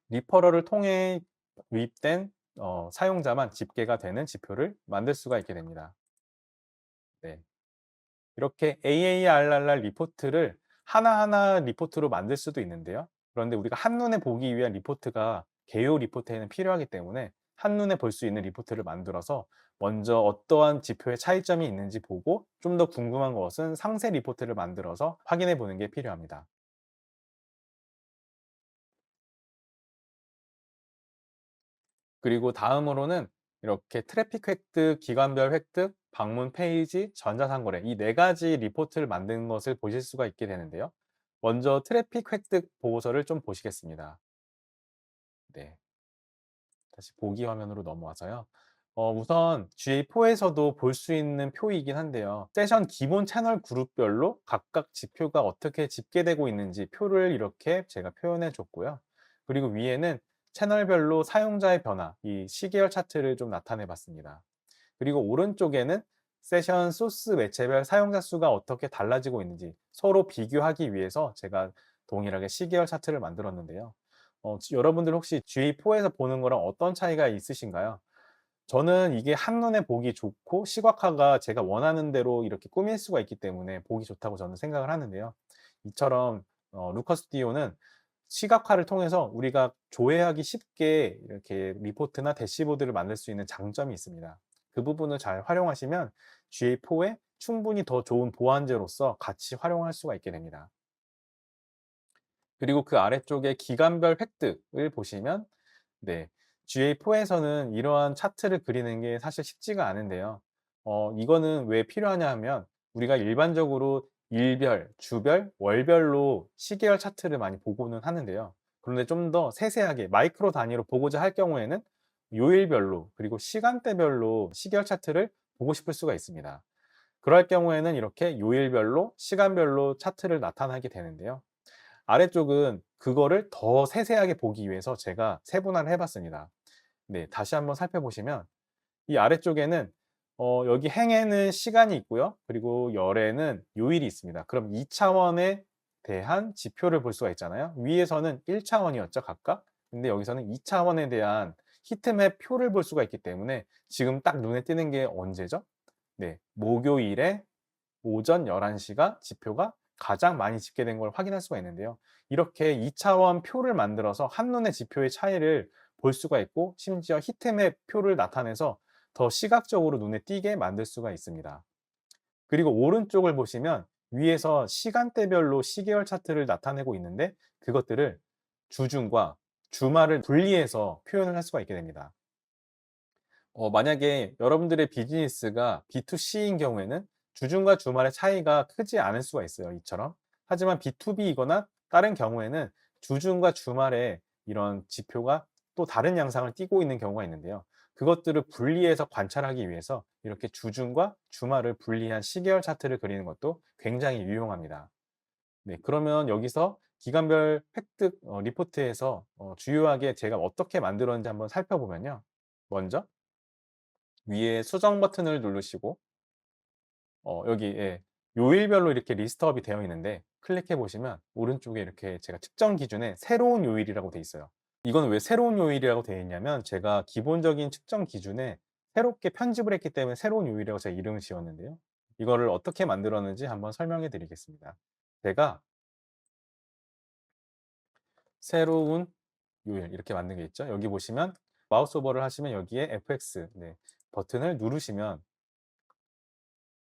리퍼럴을 통해 유입된 사용자만 집계가 되는 지표를 만들 수가 있게 됩니다. 네. 이렇게 AARR 리포트를 하나하나 리포트로 만들 수도 있는데요. 그런데 우리가 한눈에 보기 위한 리포트가 개요 리포트에는 필요하기 때문에 한눈에 볼 수 있는 리포트를 만들어서 먼저 어떠한 지표의 차이점이 있는지 보고 좀 더 궁금한 것은 상세 리포트를 만들어서 확인해 보는 게 필요합니다. 그리고 다음으로는 이렇게 트래픽 획득, 기관별 획득, 방문 페이지, 전자상거래 이 네 가지 리포트를 만든 것을 보실 수가 있게 되는데요. 먼저 트래픽 획득 보고서를 좀 보시겠습니다. 네. 다시 보기 화면으로 넘어와서요. 우선 GA4에서도 볼 수 있는 표이긴 한데요. 세션 기본 채널 그룹별로 각각 지표가 어떻게 집계되고 있는지 표를 이렇게 제가 표현해 줬고요. 그리고 위에는 채널별로 사용자의 변화, 이 시계열 차트를 좀 나타내 봤습니다. 그리고 오른쪽에는 세션 소스 매체별 사용자 수가 어떻게 달라지고 있는지 서로 비교하기 위해서 제가 동일하게 시계열 차트를 만들었는데요. 여러분들 혹시 GA4에서 보는 거랑 어떤 차이가 있으신가요? 저는 이게 한눈에 보기 좋고 시각화가 제가 원하는 대로 이렇게 꾸밀 수가 있기 때문에 보기 좋다고 저는 생각을 하는데요. 이처럼 루커 스튜디오는 시각화를 통해서 우리가 조회하기 쉽게 이렇게 리포트나 대시보드를 만들 수 있는 장점이 있습니다. 그 부분을 잘 활용하시면 GA4에 충분히 더 좋은 보완제로서 같이 활용할 수가 있게 됩니다. 그리고 그 아래쪽에 기간별 획득을 보시면 네. GA4에서는 이러한 차트를 그리는 게 사실 쉽지가 않은데요. 이거는 왜 필요하냐 하면 우리가 일반적으로 일별, 주별, 월별로 시계열 차트를 많이 보고는 하는데요. 그런데 좀 더 세세하게 마이크로 단위로 보고자 할 경우에는 요일별로 그리고 시간대별로 시계열 차트를 보고 싶을 수가 있습니다. 그럴 경우에는 이렇게 요일별로 시간별로 차트를 나타나게 되는데요. 아래쪽은 그거를 더 세세하게 보기 위해서 제가 세분화를 해 봤습니다. 네, 다시 한번 살펴보시면 이 아래쪽에는 여기 행에는 시간이 있고요. 그리고 열에는 요일이 있습니다. 그럼 2 차원에 대한 지표를 볼 수가 있잖아요. 위에서는 1 차원이었죠, 각각. 근데 여기서는 2 차원에 대한 히트맵 표를 볼 수가 있기 때문에 지금 딱 눈에 띄는 게 언제죠? 네, 목요일에 오전 11 시가 지표가 가장 많이 집계된 걸 확인할 수가 있는데요. 이렇게 2 차원 표를 만들어서 한눈에 지표의 차이를 볼 수가 있고 심지어 히트맵 표를 나타내서 더 시각적으로 눈에 띄게 만들 수가 있습니다. 그리고 오른쪽을 보시면 위에서 시간대별로 시계열 차트를 나타내고 있는데 그것들을 주중과 주말을 분리해서 표현을 할 수가 있게 됩니다. 만약에 여러분들의 비즈니스가 B2C인 경우에는 주중과 주말의 차이가 크지 않을 수가 있어요, 이처럼. 하지만 B2B이거나 다른 경우에는 주중과 주말에 이런 지표가 또 다른 양상을 띠고 있는 경우가 있는데요. 그것들을 분리해서 관찰하기 위해서 이렇게 주중과 주말을 분리한 시계열 차트를 그리는 것도 굉장히 유용합니다. 네, 그러면 여기서 기간별 획득 리포트에서 주요하게 제가 어떻게 만들었는지 한번 살펴보면요. 먼저 위에 수정 버튼을 누르시고 여기 예, 요일별로 이렇게 리스트업이 되어 있는데 클릭해 보시면 오른쪽에 이렇게 제가 측정 기준에 새로운 요일이라고 돼 있어요. 이건 왜 새로운 요일이라고 되어 있냐면 제가 기본적인 측정 기준에 새롭게 편집을 했기 때문에 새로운 요일이라고 제가 이름을 지었는데요. 이거를 어떻게 만들었는지 한번 설명해 드리겠습니다. 제가 새로운 요일 이렇게 만든 게 있죠. 여기 보시면 마우스 오버를 하시면 여기에 FX 네, 버튼을 누르시면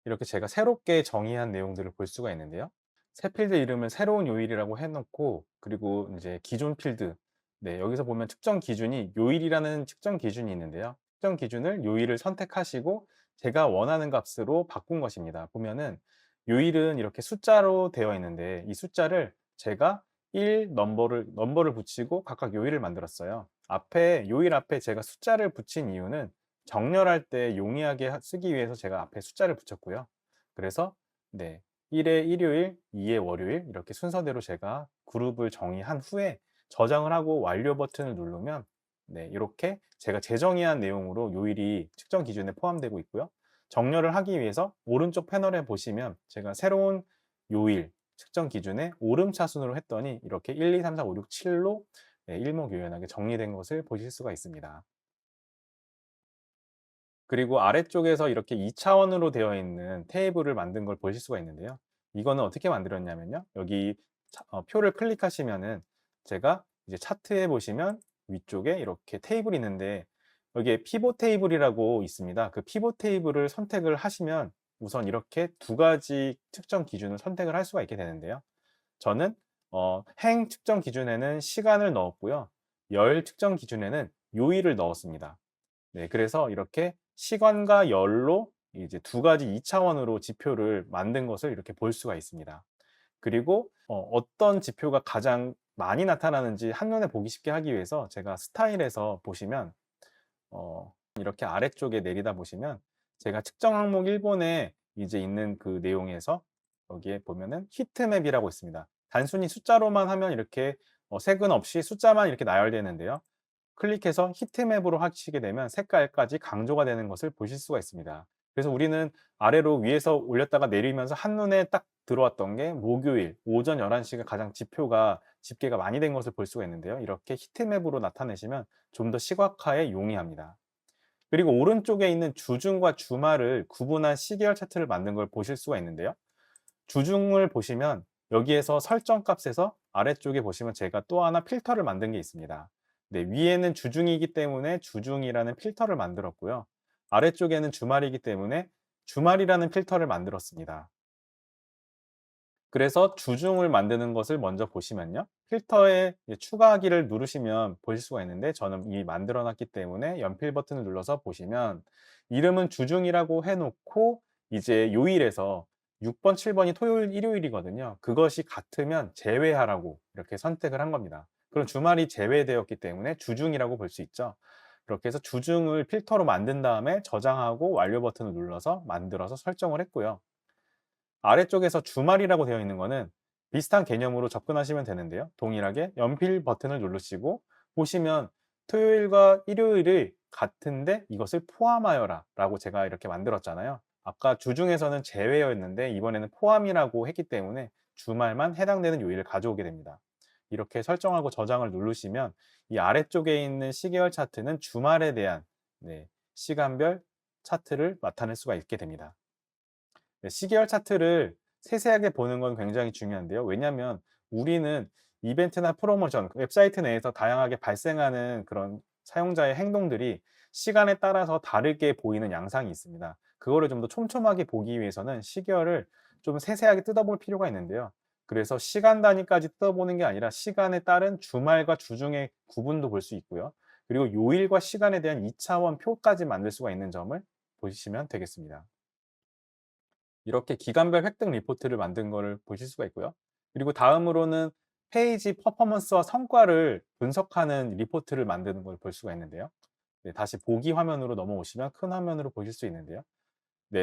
이렇게 제가 새롭게 정의한 내용들을 볼 수가 있는데요. 새 필드 이름을 새로운 요일이라고 해 놓고 그리고 인제 기존 필드 네, 여기서 보면 측정 기준이 요일이라는 측정 기준이 있는데요. 측정 기준을 요일을 선택하시고 제가 원하는 값으로 바꾼 것입니다. 보면은 요일은 이렇게 숫자로 되어 있는데 이 숫자를 제가 1 넘버를 붙이고 각각 요일을 만들었어요. 앞에 요일 앞에 제가 숫자를 붙인 이유는 정렬할 때 용이하게 쓰기 위해서 제가 앞에 숫자를 붙였고요. 그래서 네, 1회 일요일, 2회 월요일 이렇게 순서대로 제가 그룹을 정의한 후에 저장을 하고 완료 버튼을 누르면 네, 이렇게 제가 재정의한 내용으로 요일이 측정 기준에 포함되고 있고요. 정렬을 하기 위해서 오른쪽 패널에 보시면 제가 새로운 요일 측정 기준에 오름차순으로 했더니 이렇게 1, 2, 3, 4, 5, 6, 7로 네, 일목요연하게 정리된 것을 보실 수가 있습니다. 그리고 아래쪽에서 이렇게 2 차원으로 되어 있는 테이블을 만든 걸 보실 수가 있는데요. 이거는 어떻게 만들었냐면요. 여기 표를 클릭하시면은 제가 이제 차트에 보시면 위쪽에 이렇게 테이블이 있는데 여기에 피봇 테이블이라고 있습니다. 그 피봇 테이블을 선택을 하시면 우선 이렇게 두 가지 측정 기준을 선택을 할 수가 있게 되는데요. 저는 행 측정 기준에는 시간을 넣었고요. 열 측정 기준에는 요일을 넣었습니다. 네, 그래서 이렇게 시간과 열로 이제 두 가지 2 차원으로 지표를 만든 것을 이렇게 볼 수가 있습니다. 그리고 어떤 지표가 가장 많이 나타나는지 한눈에 보기 쉽게 하기 위해서 제가 스타일에서 보시면 이렇게 아래쪽에 내리다 보시면 제가 측정 항목 1 번에 이제 있는 그 내용에서 여기에 보면은 히트맵이라고 있습니다. 단순히 숫자로만 하면 이렇게 색은 없이 숫자만 이렇게 나열되는데요. 클릭해서 히트맵으로 하시게 되면 색깔까지 강조가 되는 것을 보실 수가 있습니다. 그래서 우리는 아래로 위에서 올렸다가 내리면서 한눈에 딱 들어왔던 게 목요일 오전 11 시가 가장 지표가 집계가 많이 된 것을 볼 수가 있는데요. 이렇게 히트맵으로 나타내시면 좀 더 시각화에 용이합니다. 그리고 오른쪽에 있는 주중과 주말을 구분한 시계열 차트를 만든 걸 보실 수가 있는데요. 주중을 보시면 여기에서 설정 값에서 아래쪽에 보시면 제가 또 하나 필터를 만든 게 있습니다. 네, 위에는 주중이기 때문에 주중이라는 필터를 만들었고요. 아래쪽에는 주말이기 때문에 주말이라는 필터를 만들었습니다. 그래서 주중을 만드는 것을 먼저 보시면요. 필터에 이제 추가하기를 누르시면 보실 수가 있는데 저는 이미 만들어 놨기 때문에 연필 버튼을 눌러서 보시면 이름은 주중이라고 해 놓고 이제 요일에서 6번, 7번이 토요일, 일요일이거든요. 그것이 같으면 제외하라고 이렇게 선택을 한 겁니다. 그럼 주말이 제외되었기 때문에 주중이라고 볼 수 있죠. 그렇게 해서 주중을 필터로 만든 다음에 저장하고 완료 버튼을 눌러서 만들어서 설정을 했고요. 아래쪽에서 주말이라고 되어 있는 거는 비슷한 개념으로 접근하시면 되는데요. 동일하게 연필 버튼을 누르시고 보시면 토요일과 일요일이 같은데 이것을 포함하여라 라고 제가 이렇게 만들었잖아요. 아까 주중에서는 제외였는데 이번에는 포함이라고 했기 때문에 주말만 해당되는 요일을 가져오게 됩니다. 이렇게 설정하고 저장을 누르시면 이 아래쪽에 있는 시계열 차트는 주말에 대한 시간별 차트를 나타낼 수가 있게 됩니다. 시계열 차트를 세세하게 보는 건 굉장히 중요한데요. 왜냐하면 우리는 이벤트나 프로모션, 웹사이트 내에서 다양하게 발생하는 그런 사용자의 행동들이 시간에 따라서 다르게 보이는 양상이 있습니다. 그거를 좀 더 촘촘하게 보기 위해서는 시계열을 좀 세세하게 뜯어볼 필요가 있는데요. 그래서 시간 단위까지 뜯어보는 게 아니라 시간에 따른 주말과 주중의 구분도 볼 수 있고요. 그리고 요일과 시간에 대한 2차원 표까지 만들 수가 있는 점을 보시면 되겠습니다. 이렇게 기간별 획득 리포트를 만든 거를 보실 수가 있고요. 그리고 다음으로는 페이지 퍼포먼스와 성과를 분석하는 리포트를 만드는 걸 볼 수가 있는데요. 다시 보기 화면으로 넘어오시면 큰 화면으로 보실 수 있는데요.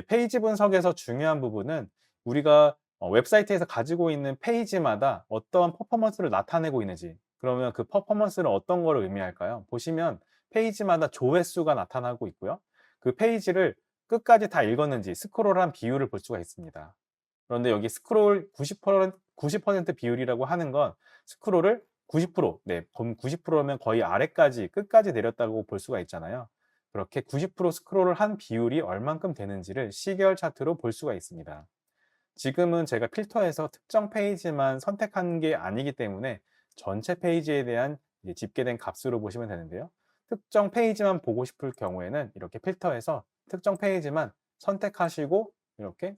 페이지 분석에서 중요한 부분은 우리가 웹사이트에서 가지고 있는 페이지마다 어떠한 퍼포먼스를 나타내고 있는지, 그러면 그 퍼포먼스는 어떤 거를 의미할까요? 보시면 페이지마다 조회수가 나타나고 있고요. 그 페이지를 끝까지 다 읽었는지 스크롤한 비율을 볼 수가 있습니다. 그런데 여기 스크롤 90% 비율이라고 하는 건 스크롤을 90%, 그럼 90%면 거의 아래까지 끝까지 내렸다고 볼 수가 있잖아요. 그렇게 90% 스크롤을 한 비율이 얼만큼 되는지를 시계열 차트로 볼 수가 있습니다. 지금은 제가 필터에서 특정 페이지만 선택한 게 아니기 때문에 전체 페이지에 대한 집계된 값으로 보시면 되는데요. 특정 페이지만 보고 싶을 경우에는 이렇게 필터에서 특정 페이지만 선택하시고 이렇게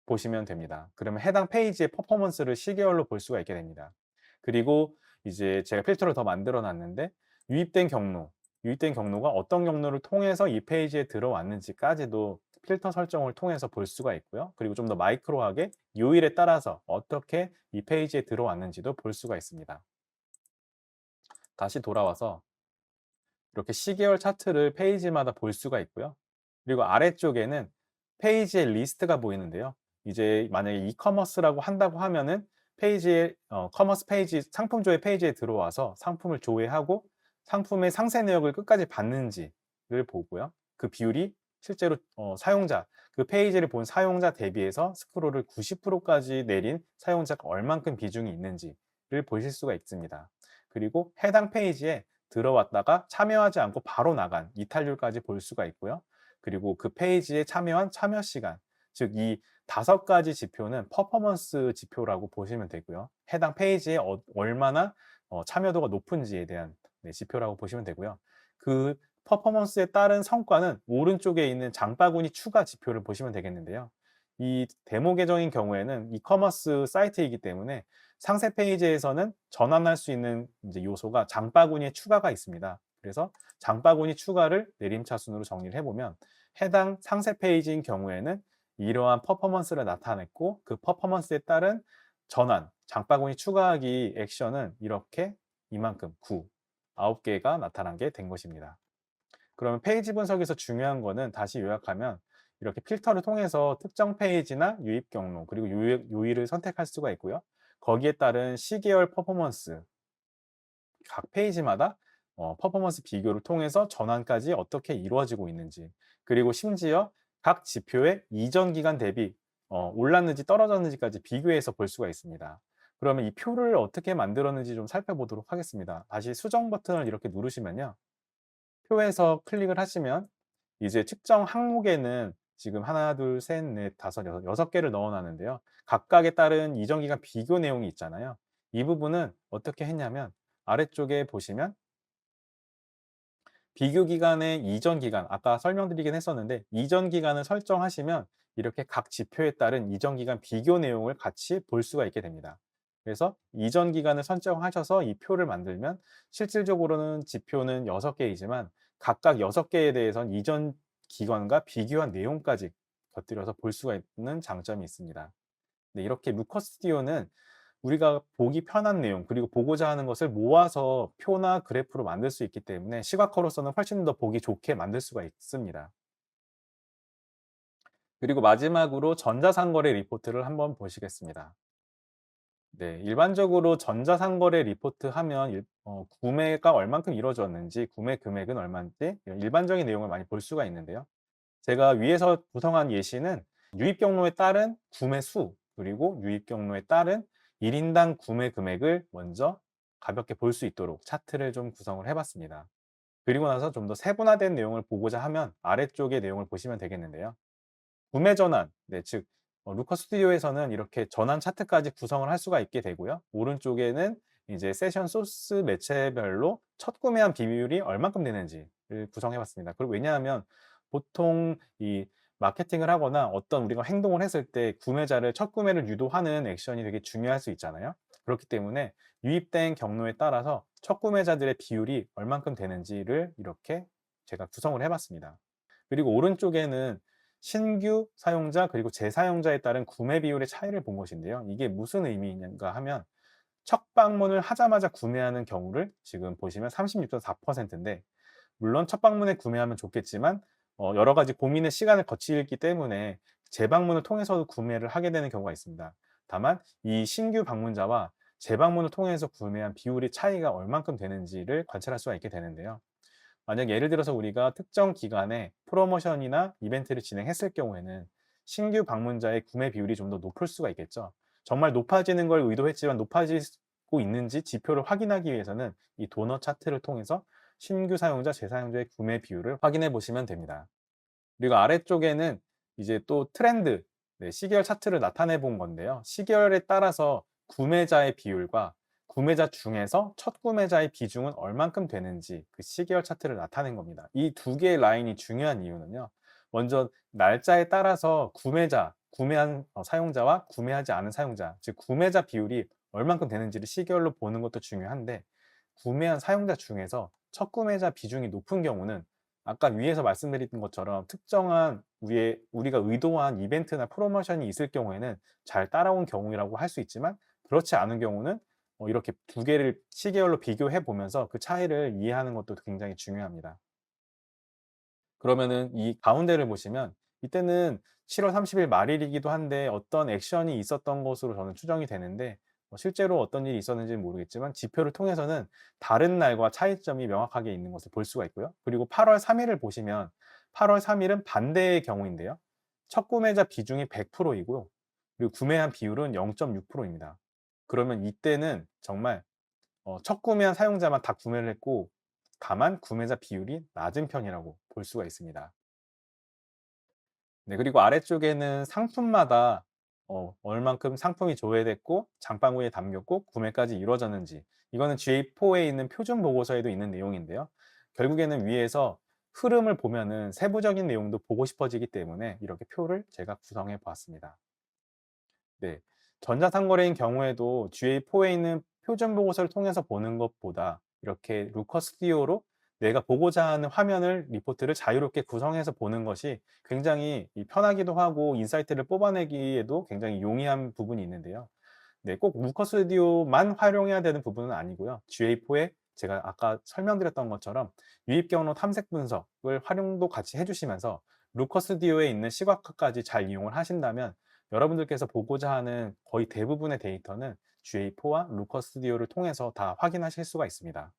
보시면 됩니다. 그러면 해당 페이지의 퍼포먼스를 시계열로 볼 수가 있게 됩니다. 그리고 이제 제가 필터를 더 만들어 놨는데 유입된 경로, 유입된 경로가 어떤 경로를 통해서 이 페이지에 들어왔는지까지도 필터 설정을 통해서 볼 수가 있고요. 그리고 좀 더 마이크로하게 요일에 따라서 어떻게 이 페이지에 들어왔는지도 볼 수가 있습니다. 다시 돌아와서 이렇게 시계열 차트를 페이지마다 볼 수가 있고요. 그리고 아래쪽에는 페이지의 리스트가 보이는데요. 이제 만약에 이커머스라고 한다고 하면은 페이지에 커머스 페이지 상품 조회 페이지에 들어와서 상품을 조회하고 상품의 상세 내역을 끝까지 봤는지를 보고요. 그 비율이 실제로 사용자 그 페이지를 본 사용자 대비해서 스크롤을 90%까지 내린 사용자가 얼만큼 비중이 있는지를 보실 수가 있습니다. 그리고 해당 페이지에 들어왔다가 참여하지 않고 바로 나간 이탈률까지 볼 수가 있고요. 그리고 그 페이지에 참여한 참여 시간, 즉 이 5가지 지표는 퍼포먼스 지표라고 보시면 되고요. 해당 페이지에 얼마나 참여도가 높은지에 대한 지표라고 보시면 되고요. 그 퍼포먼스에 따른 성과는 오른쪽에 있는 장바구니 추가 지표를 보시면 되겠는데요. 이 데모 계정인 경우에는 이커머스 사이트이기 때문에 상세 페이지에서는 전환할 수 있는 이제 요소가 장바구니에 추가가 있습니다. 그래서 장바구니 추가를 내림차순으로 정리를 해보면 해당 상세 페이지인 경우에는 이러한 퍼포먼스를 나타냈고 그 퍼포먼스에 따른 전환, 장바구니 추가하기 액션은 이렇게 이만큼 9개가 나타난 게 된 것입니다. 그러면 페이지 분석에서 중요한 거는 다시 요약하면 이렇게 필터를 통해서 특정 페이지나 유입 경로 그리고 요일을 선택할 수가 있고요. 거기에 따른 시계열 퍼포먼스, 각 페이지마다 퍼포먼스 비교를 통해서 전환까지 어떻게 이루어지고 있는지, 그리고 심지어 각 지표의 이전 기간 대비 올랐는지 떨어졌는지까지 비교해서 볼 수가 있습니다. 그러면 이 표를 어떻게 만들었는지 좀 살펴보도록 하겠습니다. 다시 수정 버튼을 이렇게 누르시면요. 표에서 클릭을 하시면 이제 특정 항목에는 지금 하나, 둘, 셋, 넷, 다섯, 여섯, 6개를 넣어 놨는데요. 각각에 따른 이전 기간 비교 내용이 있잖아요. 이 부분은 어떻게 했냐면 아래쪽에 보시면 비교 기간의 이전 기간, 아까 설명드리긴 했었는데 이전 기간을 설정하시면 이렇게 각 지표에 따른 이전 기간 비교 내용을 같이 볼 수가 있게 됩니다. 그래서 이전 기간을 설정하셔서 이 표를 만들면 실질적으로는 지표는 6개이지만 각각 6개에 대해서는 이전 기간과 비교한 내용까지 곁들여서 볼 수가 있는 장점이 있습니다. 네, 이렇게 루커 스튜디오는 우리가 보기 편한 내용 그리고 보고자 하는 것을 모아서 표나 그래프로 만들 수 있기 때문에 시각화로서는 훨씬 더 보기 좋게 만들 수가 있습니다. 그리고 마지막으로 전자상거래 리포트를 한번 보시겠습니다. 네. 일반적으로 전자상거래 리포트 하면 구매가 얼만큼 이루어졌는지, 구매 금액은 얼마인지 이런 일반적인 내용을 많이 볼 수가 있는데요. 제가 위에서 구성한 예시는 유입 경로에 따른 구매 수, 그리고 유입 경로에 따른 1 인당 구매 금액을 먼저 가볍게 볼 수 있도록 차트를 좀 구성을 해 봤습니다. 그리고 나서 좀 더 세분화된 내용을 보고자 하면 아래쪽의 내용을 보시면 되겠는데요. 구매 전환, 네, 즉 루커 스튜디오에서는 이렇게 전환 차트까지 구성을 할 수가 있게 되고요. 오른쪽에는 이제 세션 소스 매체별로 첫 구매한 비율이 얼만큼 되는지를 구성해 봤습니다. 그리고 왜냐하면 보통 이 마케팅을 하거나 어떤 우리가 행동을 했을 때 구매자를 첫 구매를 유도하는 액션이 되게 중요할 수 있잖아요. 그렇기 때문에 유입된 경로에 따라서 첫 구매자들의 비율이 얼만큼 되는지를 이렇게 제가 구성을 해 봤습니다. 그리고 오른쪽에는 신규 사용자 그리고 재사용자에 따른 구매 비율의 차이를 본 것인데요. 이게 무슨 의미인가 하면 첫 방문을 하자마자 구매하는 경우를 지금 보시면 36.4%인데, 물론 첫 방문에 구매하면 좋겠지만 여러 가지 고민의 시간을 거치기 때문에 재방문을 통해서도 구매를 하게 되는 경우가 있습니다. 다만 이 신규 방문자와 재방문을 통해서 구매한 비율의 차이가 얼만큼 되는지를 관찰할 수가 있게 되는데요. 만약 예를 들어서 우리가 특정 기간에 프로모션이나 이벤트를 진행했을 경우에는 신규 방문자의 구매 비율이 좀 더 높을 수가 있겠죠. 정말 높아지는 걸 의도했지만 높아지고 있는지 지표를 확인하기 위해서는 이 도넛 차트를 통해서 신규 사용자, 재사용자의 구매 비율을 확인해 보시면 됩니다. 그리고 아래쪽에는 이제 또 트렌드, 네, 시계열 차트를 나타내 본 건데요. 시계열에 따라서 구매자의 비율과 구매자 중에서 첫 구매자의 비중은 얼만큼 되는지 그 시계열 차트를 나타낸 겁니다. 이 두 개의 라인이 중요한 이유는요. 먼저 날짜에 따라서 구매한 사용자와 구매하지 않은 사용자, 즉 구매자 비율이 얼만큼 되는지를 시계열로 보는 것도 중요한데, 구매한 사용자 중에서 첫 구매자 비중이 높은 경우는 아까 위에서 말씀드린 것처럼 특정한 우리가 의도한 이벤트나 프로모션이 있을 경우에는 잘 따라온 경우라고 할 수 있지만, 그렇지 않은 경우는 이렇게 두 개를 시계열로 비교해 보면서 그 차이를 이해하는 것도 굉장히 중요합니다. 그러면은 이 가운데를 보시면 이때는 7월 30일 말일이기도 한데 어떤 액션이 있었던 것으로 저는 추정이 되는데, 실제로 어떤 일이 있었는지는 모르겠지만 지표를 통해서는 다른 날과 차이점이 명확하게 있는 것을 볼 수가 있고요. 그리고 8월 3일을 보시면 8월 3일은 반대의 경우인데요. 첫 구매자 비중이 100%이고요. 그리고 구매한 비율은 0.6%입니다. 그러면 이때는 정말 첫 구매한 사용자만 다 구매를 했고 다만 구매자 비율이 낮은 편이라고 볼 수가 있습니다. 네, 그리고 아래쪽에는 상품마다 얼만큼 상품이 조회됐고 장바구니에 담겼고 구매까지 이루어졌는지, 이거는 GA4에 있는 표준 보고서에도 있는 내용인데요. 결국에는 위에서 흐름을 보면은 세부적인 내용도 보고 싶어지기 때문에 이렇게 표를 제가 구성해 보았습니다. 네. 전자상거래인 경우에도 GA4에 있는 표준 보고서를 통해서 보는 것보다 이렇게 루커 스튜디오로 내가 보고자 하는 화면을 리포트를 자유롭게 구성해서 보는 것이 굉장히 편하기도 하고 인사이트를 뽑아내기에도 굉장히 용이한 부분이 있는데요. 네, 꼭 루커 스튜디오만 활용해야 되는 부분은 아니고요. GA4에 제가 아까 설명드렸던 것처럼 유입 경로 탐색 분석을 활용도 같이 해주시면서 루커 스튜디오에 있는 시각화까지 잘 이용을 하신다면 여러분들께서 보고자 하는 거의 대부분의 데이터는 GA4와 루커 스튜디오를 통해서 다 확인하실 수가 있습니다.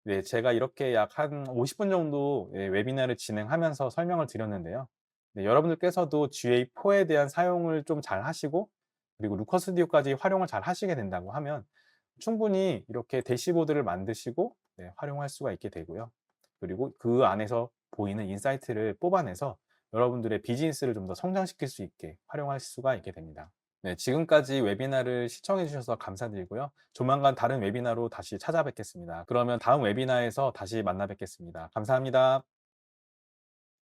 네, 제가 이렇게 약 한 50분 정도 웨비나를 진행하면서 설명을 드렸는데요. 네, 여러분들께서도 GA4에 대한 사용을 좀 잘 하시고 그리고 루커 스튜디오까지 활용을 잘 하시게 된다고 하면 충분히 이렇게 대시보드를 만드시고 네, 활용할 수가 있게 되고요. 그리고 그 안에서 보이는 인사이트를 뽑아내서 여러분들의 비즈니스를 좀 더 성장시킬 수 있게 활용할 수가 있게 됩니다. 네, 지금까지 웨비나를 시청해 주셔서 감사드리고요. 조만간 다른 웨비나로 다시 찾아뵙겠습니다. 그러면 다음 웨비나에서 다시 만나 뵙겠습니다. 감사합니다.